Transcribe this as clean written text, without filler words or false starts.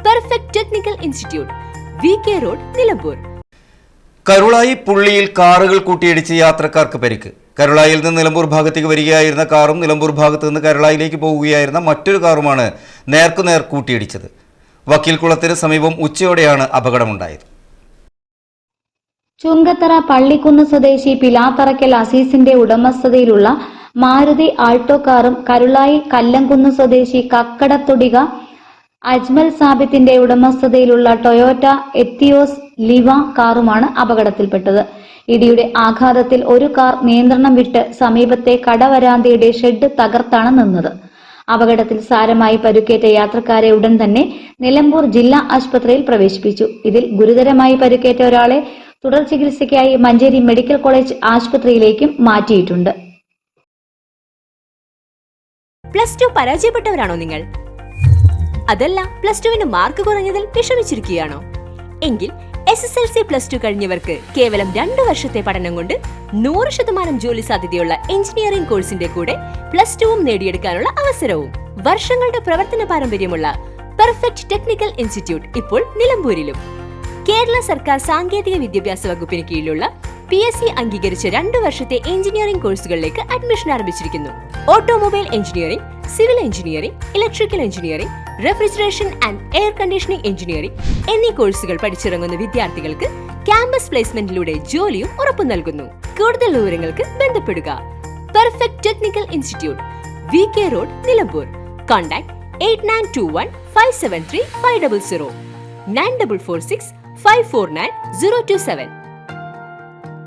Perfect technical institute, VK road, Nilambur. Karulayi പുള്ളിയിൽ കാറുകൾ കൂട്ടിയിടിച്ച് യാത്രക്കാർക്ക് പരിക്ക്. കരുളായിൽ നിന്ന് നിലമ്പൂർ ഭാഗത്തേക്ക് വരികയായിരുന്ന കാറും നിലമ്പൂർ ഭാഗത്ത് നിന്ന് കരുളായിലേക്ക് പോവുകയായിരുന്ന മറ്റൊരു കാറുമാണ് നേർക്കുനേർ കൂട്ടിയിടിച്ചത്. വക്കീൽക്കുളത്തിന് സമീപം ഉച്ചയോടെയാണ് അപകടമുണ്ടായത്. ചുങ്കത്തറ പള്ളിക്കുന്ന് സ്വദേശി പിലാത്തറയ്ക്കൽ അസീസിന്റെ ഉടമസ്ഥതയിലുള്ള മാരുതി ആൾട്ടോ കാറും കരുളായി കല്ലംകുന്ന് സ്വദേശി കക്കടത്തൊടിക അജ്മൽ സാബിത്തിന്റെ ഉടമസ്ഥതയിലുള്ള ടൊയോറ്റ എത്തിയോസ് ലിവ കാറുമാണ് അപകടത്തിൽപ്പെട്ടത്. ഇടിയുടെ ആഘാതത്തിൽ ഒരു കാർ നിയന്ത്രണം വിട്ട് സമീപത്തെ കടവരാന്തയുടെ ഷെഡ് തകർത്താണ് നിന്നത്. അപകടത്തിൽ സാരമായി പരുക്കേറ്റ യാത്രക്കാരെ ഉടൻ തന്നെ നിലമ്പൂർ ജില്ലാ ആശുപത്രിയിൽ പ്രവേശിപ്പിച്ചു. ഇതിൽ ഗുരുതരമായി പരുക്കേറ്റ ഒരാളെ തുടർ ചികിത്സയ്ക്കായി മഞ്ചേരി മെഡിക്കൽ കോളേജ് ആശുപത്രിയിലേക്കും മാറ്റിയിട്ടുണ്ട്. +2 പരാജയപ്പെട്ടവരാണോ നിങ്ങൾ? അതല്ല +2 മാർക്ക് കുറഞ്ഞതിൽ വിഷമിച്ചിരിക്കുകയാണോ? എങ്കിൽ SSLC +2 കഴിഞ്ഞവർക്ക് കേവലം 2 വർഷത്തെ പഠനം കൊണ്ട് 100% ജോലി സാധ്യതയുള്ള എഞ്ചിനീയറിംഗ് കോഴ്സിന്റെ കൂടെ +2 നേടിയെടുക്കാനുള്ള അവസരവും. വർഷങ്ങളുടെ പ്രവർത്തന പാരമ്പര്യമുള്ള പെർഫെക്റ്റ് ടെക്നിക്കൽ ഇൻസ്റ്റിറ്റ്യൂട്ട് ഇപ്പോൾ നിലമ്പൂരിലും. കേരള സർക്കാർ സാങ്കേതിക വിദ്യാഭ്യാസ വകുപ്പിന് കീഴിലുള്ള PSC അംഗീകരിച്ച 2 വർഷത്തെ എഞ്ചിനീയറിംഗ് കോഴ്സുകളിലേക്ക് അഡ്മിഷൻ ആരംഭിച്ചിരിക്കുന്നു. Automobile engineering, civil engineering, electrical engineering, refrigeration and air conditioning engineering എന്നീ കോഴ്സുകൾ പഠിച്ചിറങ്ങുന്ന വിദ്യാർത്ഥികൾക്ക് ക്യാമ്പസ് പ്ലേസ്മെന്റിലൂടെ ജോലിയും ഉറപ്പു നൽകുന്നു. കൂടുതൽ വിവരങ്ങൾക്ക് ബന്ധപ്പെടുക. Perfect technical institute, VK road, Nilambur. Contact 8921 573 500 9446 549 027.